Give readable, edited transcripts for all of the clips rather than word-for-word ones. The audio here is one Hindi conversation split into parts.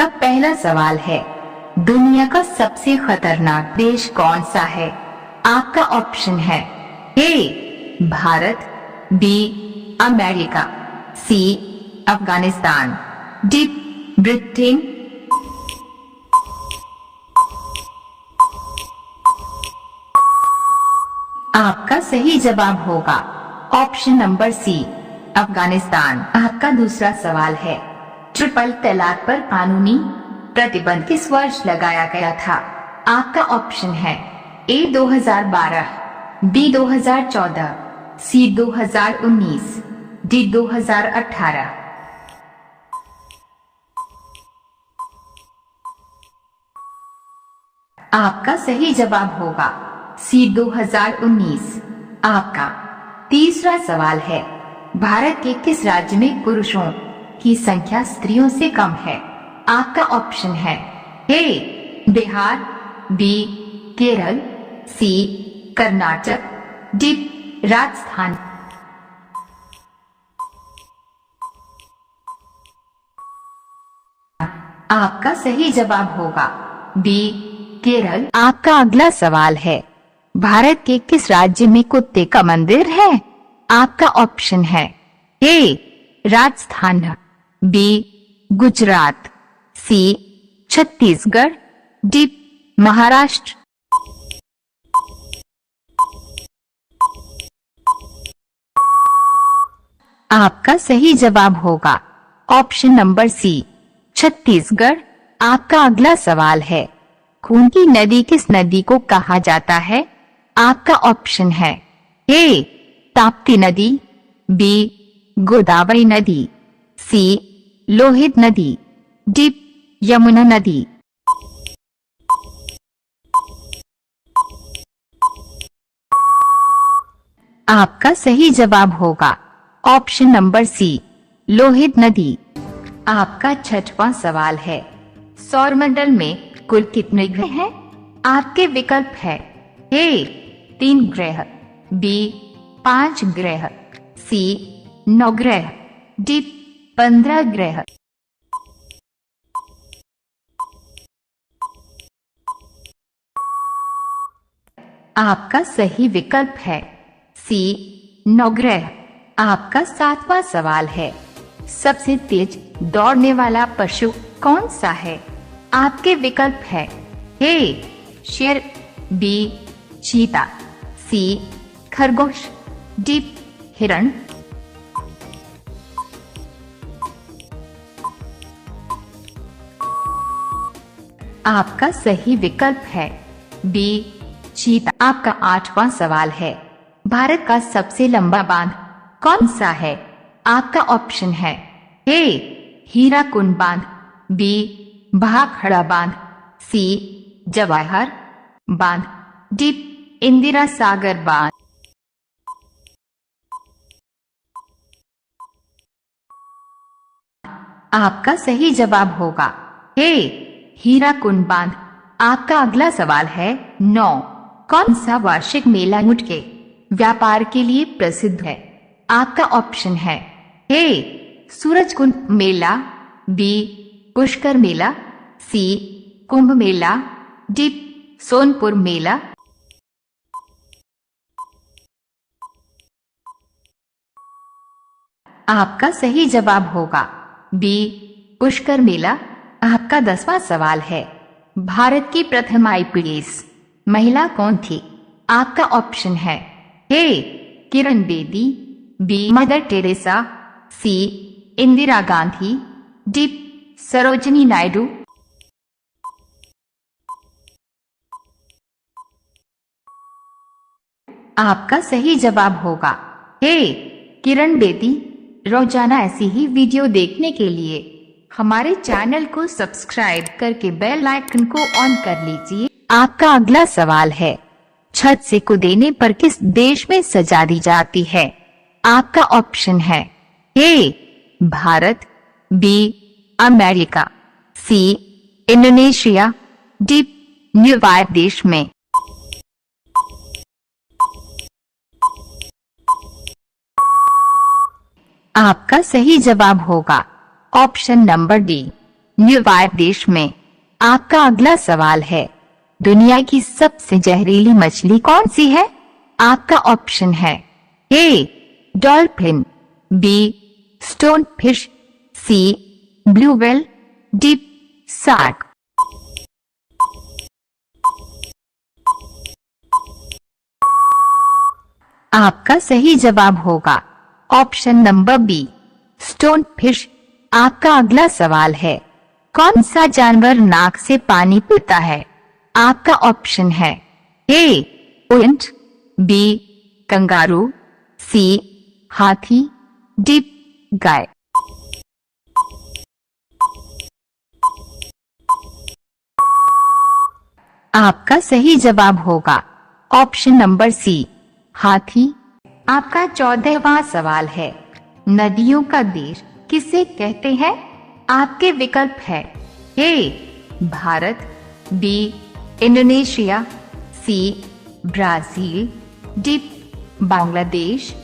आपका पहला सवाल है, दुनिया का सबसे खतरनाक देश कौन सा है? आपका ऑप्शन है A Bharat, B America, C Afghanistan, D Britain. आपका सही जवाब होगा ऑप्शन नंबर सी अफगानिस्तान। आपका दूसरा सवाल है, ट्रिपल तलाक पर कानूनी प्रतिबंध किस वर्ष लगाया गया था? आपका ऑप्शन है ए 2012, बी 2014, सी 2019, डी 2018। आपका सही जवाब होगा सी 2019। आपका तीसरा सवाल है, भारत के किस राज्य में पुरुषों की संख्या स्त्रियों से कम है? आपका ऑप्शन है ए बिहार, बी केरल, सी कर्नाटक, डी राजस्थान। आपका सही जवाब होगा बी केरल। आपका अगला सवाल है, भारत के किस राज्य में कुत्ते का मंदिर है? आपका ऑप्शन है ए राजस्थान, बी गुजरात, सी छत्तीसगढ़, डी महाराष्ट्र। आपका सही जवाब होगा ऑप्शन नंबर सी छत्तीसगढ़। आपका अगला सवाल है, खून की नदी किस नदी को कहा जाता है? आपका ऑप्शन है ए ताप्ती नदी, बी गोदावरी नदी, सी लोहित नदी, डी यमुना नदी। आपका सही जवाब होगा ऑप्शन नंबर सी लोहित नदी। आपका छठवां सवाल है, सौरमंडल में कुल कितने ग्रह हैं? आपके विकल्प है ए 3 ग्रह, बी 5 ग्रह, सी 9 ग्रह, डी 15 ग्रह। आपका सही विकल्प है सी 9 ग्रह। आपका सातवां सवाल है, सबसे तेज दौड़ने वाला पशु कौन सा है? आपके विकल्प है ए शेर, बी चीता, सी खरगोश, डी हिरण। आपका सही विकल्प है बी चीता। आपका आठवां सवाल है, भारत का सबसे लंबा बांध कौन सा है? आपका ऑप्शन है ए हीराकुंड बांध, बी भाखड़ा बांध, सी जवाहर बांध, डी इंदिरा सागर बांध। आपका सही जवाब होगा ए हीराकुंड बांध। आपका अगला सवाल है, 9 कौन सा वार्षिक मेला ऊंट के व्यापार के लिए प्रसिद्ध है? आपका ऑप्शन है ए सूरजकुंड मेला, बी पुष्कर मेला, सी कुंभ मेला, डी सोनपुर मेला। आपका सही जवाब होगा बी पुष्कर मेला। आपका 10वां सवाल है, भारत की प्रथम आईपीएस महिला कौन थी? आपका ऑप्शन है ए Kiran Bedi, B mother Teresa, सी इंदिरा गांधी, डी सरोजिनी नायडू। आपका सही जवाब होगा ए किरण बेदी। रोजाना ऐसी ही वीडियो देखने के लिए हमारे चैनल को सब्सक्राइब करके बेल आइकन को ऑन कर लीजिए। आपका अगला सवाल है, छत से कूदने पर किस देश में सजा दी जाती है? आपका ऑप्शन है A Bharat, B America, C Indonesia, D New York देश में। आपका सही जवाब होगा ऑप्शन नंबर डी न्यूयॉर्क देश में। आपका अगला सवाल है, दुनिया की सबसे जहरीली मछली कौन सी है? आपका ऑप्शन है A dolphin, B stone fish, C blue whale, D shark. आपका सही जवाब होगा option number B stone fish. आपका अगला सवाल है, कौन सा जानवर नाक से पानी पीता है? आपका ऑप्शन है ए ऊंट, बी कंगारू, सी हाथी, डी गाय। आपका सही जवाब होगा ऑप्शन नंबर सी हाथी। आपका 14वां सवाल है, नदियों का देश किसे कहते हैं? आपके विकल्प है A Bharat, B Indonesia, C Brazil, D Bangladesh.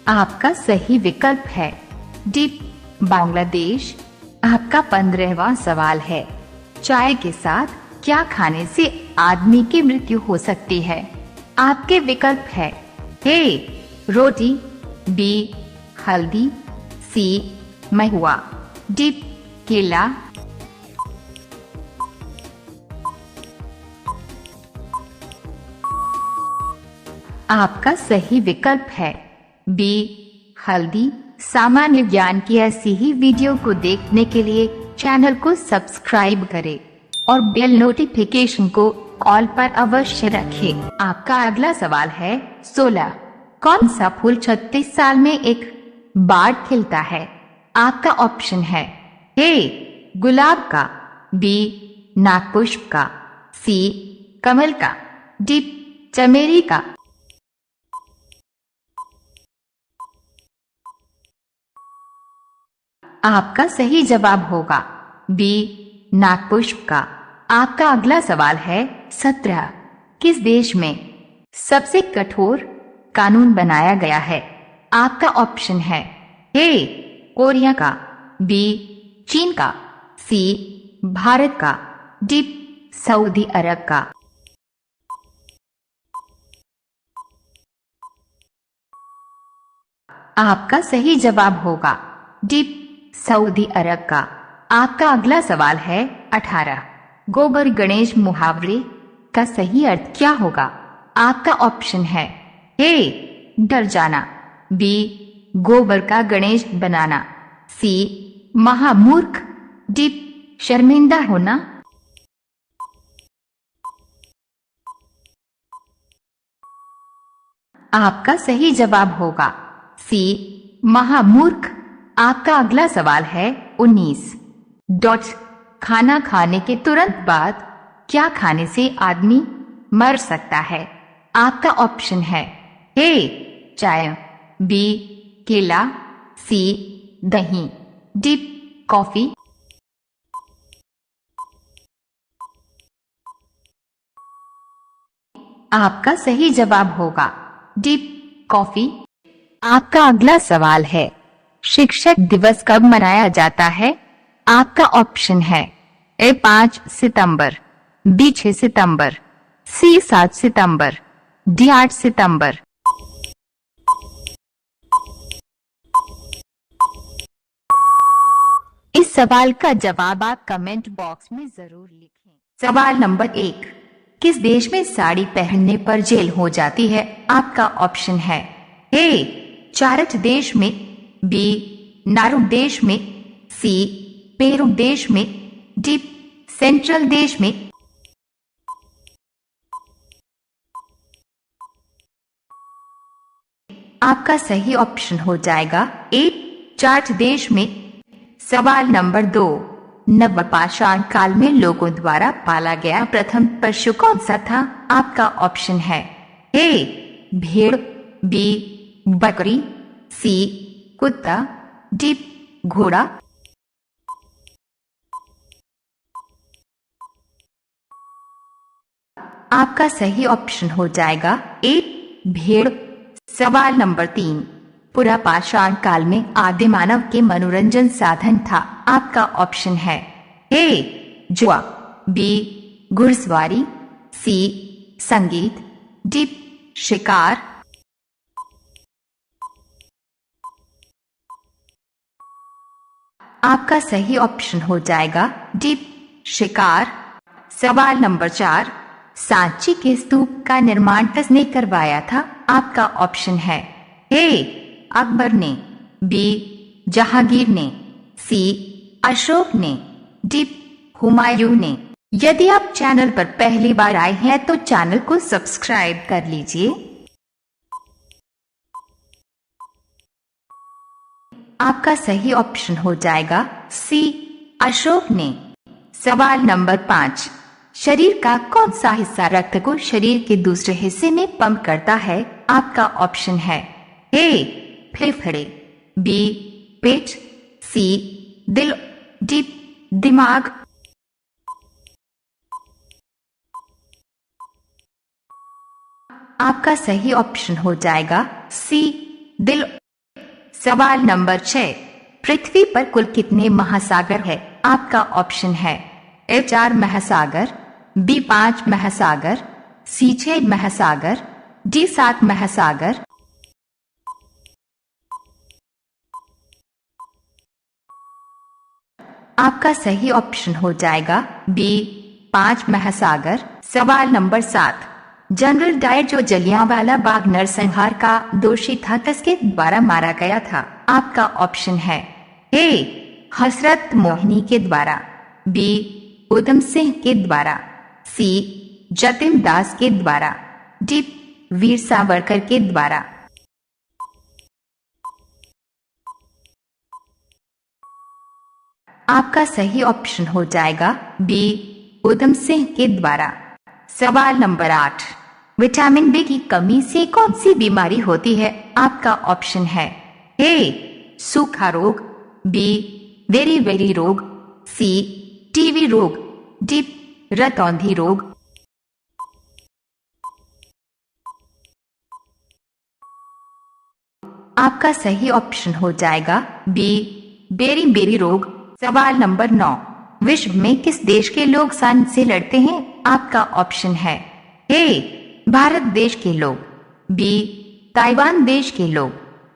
आपका सही विकल्प है डी बांग्लादेश। आपका 15वां सवाल है, चाय के साथ क्या खाने से आदमी की मृत्यु हो सकती है? आपके विकल्प है ए रोटी, बी हल्दी, सी महुआ, डी केला। आपका सही विकल्प है बी हल्दी। सामान्य ज्ञान की ऐसी ही वीडियो को देखने के लिए चैनल को सब्सक्राइब करें और बेल नोटिफिकेशन को ऑल पर अवश्य रखें। आपका अगला सवाल है 16, कौन सा फूल 36 साल में एक बार खिलता है? आपका ऑप्शन है ए गुलाब का, बी नागपुष्प का, सी कमल का, डी चमेली का। आपका सही जवाब होगा बी नागपुष्प का। आपका अगला सवाल है 17, किस देश में सबसे कठोर कानून बनाया गया है? आपका ऑप्शन है ए कोरिया का, बी चीन का, सी भारत का, डी सऊदी अरब का। आपका सही जवाब होगा डी सऊदी अरब का। आपका अगला सवाल है 18, गोबर गणेश मुहावरे का सही अर्थ क्या होगा? आपका ऑप्शन है ए डर जाना, बी गोबर का गणेश बनाना, सी महामूर्ख, डी शर्मिंदा होना। आपका सही जवाब होगा सी महामूर्ख। आपका अगला सवाल है 19, खाना खाने के तुरंत बाद क्या खाने से आदमी मर सकता है? आपका ऑप्शन है ए चाय, बी केला, सी दही, डी कॉफी। आपका सही जवाब होगा डी कॉफी। आपका अगला सवाल है, शिक्षक दिवस कब मनाया जाता है? आपका ऑप्शन है ए 5 सितंबर, बी 6 सितंबर, सी 7 सितंबर, डी 8 सितंबर। इस सवाल का जवाब आप कमेंट बॉक्स में जरूर लिखें। सवाल नंबर 1, किस देश में साड़ी पहनने पर जेल हो जाती है? आपका ऑप्शन है ए चारठ देश में, बी नारू देश में, सी पेरू देश में, डी सेंट्रल देश में। आपका सही ऑप्शन हो जाएगा ए चारठ देश में। सवाल नंबर 2, नवपाषाण काल में लोगों द्वारा पाला गया प्रथम पशु कौन सा था? आपका ऑप्शन है ए भेड़, बी बकरी, सी कुत्ता, डी घोड़ा। आपका सही ऑप्शन हो जाएगा ए भेड़। सवाल नंबर 3, पुरा पाषाण काल में आदि मानव के मनोरंजन साधन था। आपका ऑप्शन है ए जुआ, बी घुड़सवारी, सी संगीत, डी शिकार। आपका सही ऑप्शन हो जाएगा डी शिकार। सवाल नंबर 4, सांची के स्तूप का निर्माण किसने करवाया था? आपका ऑप्शन है ए अकबर ने, बी जहांगीर ने, सी अशोक ने, डी हुमायूं ने। यदि आप चैनल पर पहली बार आए हैं तो चैनल को सब्सक्राइब कर लीजिए। आपका सही ऑप्शन हो जाएगा सी अशोक ने। सवाल नंबर 5, शरीर का कौन सा हिस्सा रक्त को शरीर के दूसरे हिस्से में पंप करता है? आपका ऑप्शन है ए फेफड़े, बी पेट, सी दिल, डी दिमाग। आपका सही ऑप्शन हो जाएगा सी दिल। सवाल नंबर 6, पृथ्वी पर कुल कितने महासागर है? आपका ऑप्शन है ए 4 महासागर, बी 5 महासागर, सी 6 महासागर, डी 7 महासागर। आपका सही ऑप्शन हो जाएगा बी 5 महासागर। सवाल नंबर 7, जनरल डायर जो जलियांवाला बाग नरसंहार का दोषी था किसके द्वारा मारा गया था? आपका ऑप्शन है ए हसरत मोहिनी के द्वारा, बी उधम सिंह के द्वारा, सी जतिन दास के द्वारा, डी वीर सावरकर के द्वारा। आपका सही ऑप्शन हो जाएगा बी उधम सिंह के द्वारा। सवाल नंबर 8, विटामिन बी की कमी से कौन सी बीमारी होती है? आपका ऑप्शन है ए सूखा रोग, बी वेरी रोग, सी टीबी रोग, डी रतौंधी रोग। आपका सही ऑप्शन हो जाएगा बी बेरी रोग। सवाल नंबर 9, विश्व में किस देश के लोग सान से लड़ते हैं? आपका ऑप्शन है ए भारत देश के लोग, बी ताइवान देश के लोग,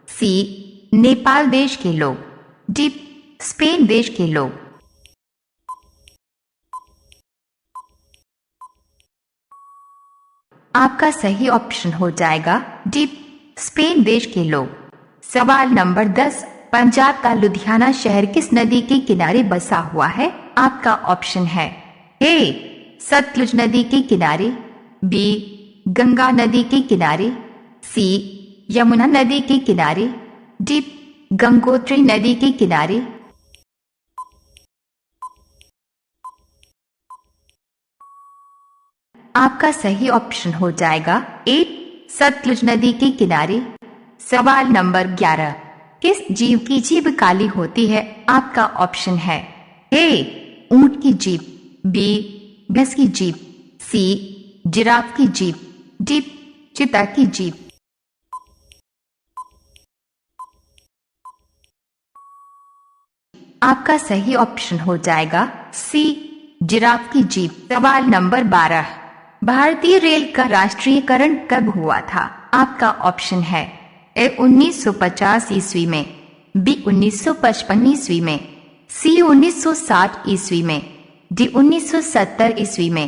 सी नेपाल देश के लोग, डी स्पेन देश के लोग। आपका सही ऑप्शन हो जाएगा डी स्पेन देश के लोग। सवाल नंबर 10, पंजाब का लुधियाना शहर किस नदी के किनारे बसा हुआ है? आपका ऑप्शन है ए सतलुज नदी के किनारे, बी गंगा नदी के किनारे, सी यमुना नदी के किनारे, डी गंगोत्री नदी के किनारे। आपका सही ऑप्शन हो जाएगा ए सतलुज नदी के किनारे। सवाल नंबर 11, किस जीव की जीभ काली होती है? आपका ऑप्शन है ए ऊंट की जीभ, बी भैंस की जीभ, सी जिराफ की जीभ, डी चीता की जीभ। आपका सही ऑप्शन हो जाएगा सी जिराफ की जीभ। सवाल नंबर 12, भारतीय रेल का राष्ट्रीयकरण कब हुआ था? आपका ऑप्शन है ए 1950 ईस्वी में, बी 1955 ईस्वी में, सी 1960 ईस्वी में, डी 1970 ईस्वी में।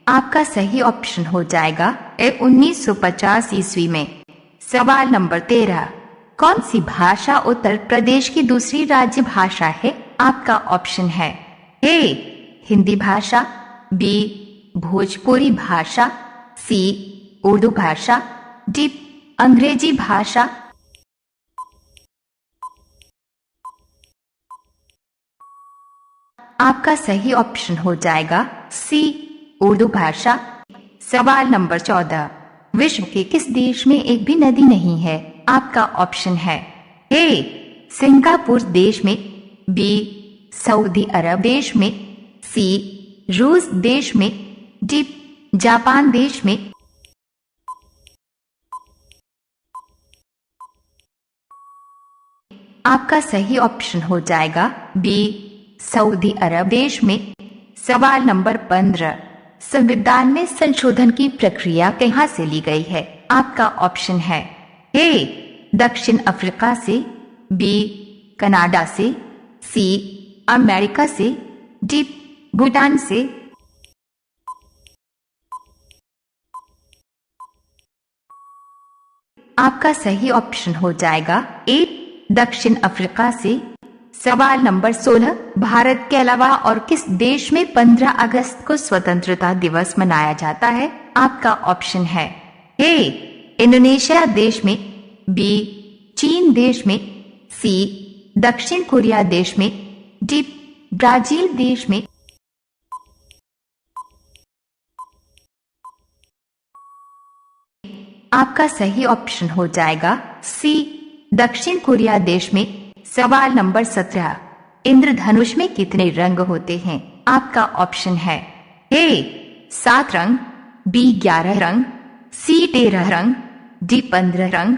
आपका सही ऑप्शन हो जाएगा ए 1950 ईस्वी में। सवाल नंबर 13, कौन सी भाषा उत्तर प्रदेश की दूसरी राज्य भाषा है? आपका ऑप्शन है ए हिंदी भाषा, बी भोजपुरी भाषा, सी उर्दू भाषा, डी अंग्रेजी भाषा। आपका सही ऑप्शन हो जाएगा सी उर्दू भाषा। सवाल नंबर 14, विश्व के किस देश में एक भी नदी नहीं है? आपका ऑप्शन है ए सिंगापुर देश में, बी सऊदी अरब देश में, सी रूस देश में, डी जापान देश में, आपका सही ऑप्शन हो जाएगा बी सऊदी अरब देश में। सवाल नंबर 15, संविधान में संशोधन की प्रक्रिया कहाँ से ली गई है? आपका ऑप्शन है ए दक्षिण अफ्रीका से, बी कनाडा से, सी अमेरिका से, डी भूटान से। आपका सही ऑप्शन हो जाएगा ए दक्षिण अफ्रीका से। सवाल नंबर 16, भारत के अलावा और किस देश में 15 अगस्त को स्वतंत्रता दिवस मनाया जाता है? आपका ऑप्शन है ए इंडोनेशिया देश में, बी चीन देश में, सी दक्षिण कोरिया देश में, डी ब्राजील देश में। आपका सही ऑप्शन हो जाएगा सी दक्षिण कोरिया देश में। सवाल नंबर 17, इंद्रधनुष में कितने रंग होते हैं? आपका ऑप्शन है ए 7 रंग, बी 11 रंग, सी 13 रंग, डी 15 रंग।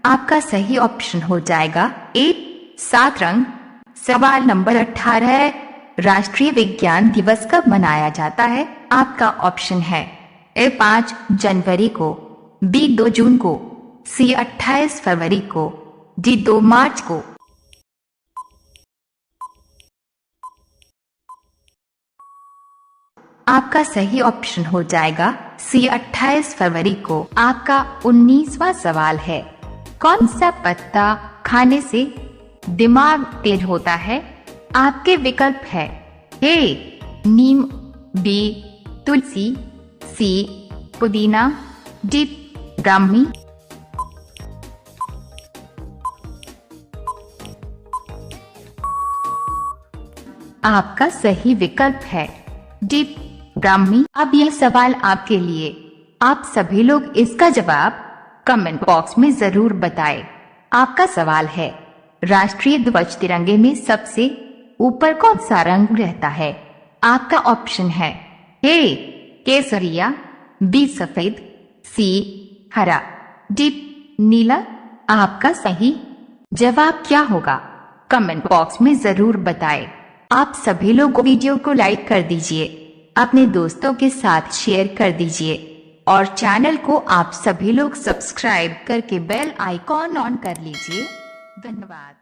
आपका सही ऑप्शन हो जाएगा ए 7 रंग। सवाल नंबर 18, राष्ट्रीय विज्ञान दिवस कब मनाया जाता है? आपका ऑप्शन है ए 5 जनवरी को, बी 2 जून को, सी 28 फरवरी को, डी 2 मार्च को। आपका सही ऑप्शन हो जाएगा सी 28 फरवरी को। आपका 19वां सवाल है, कौन सा पत्ता खाने से दिमाग तेज होता है? आपके विकल्प है ए नीम, बी तुलसी, सी पुदीना, डी ब्राह्मी। आपका सही विकल्प है डी ब्राह्मी। अब यह सवाल आपके लिए, आप सभी लोग इसका जवाब कमेंट बॉक्स में जरूर बताएं। आपका सवाल है, राष्ट्रीय ध्वज तिरंगे में सबसे ऊपर कौन सा रंग रहता है? आपका ऑप्शन है ए केसरिया, बी सफेद, सी हरा, डी नीला। आपका सही जवाब क्या होगा? कमेंट बॉक्स में जरूर बताएं। आप सभी लोग वीडियो को लाइक कर दीजिए, अपने दोस्तों के साथ शेयर कर दीजिए और चैनल को आप सभी लोग सब्सक्राइब करके बेल आइकॉन ऑन कर लीजिए। धन्यवाद।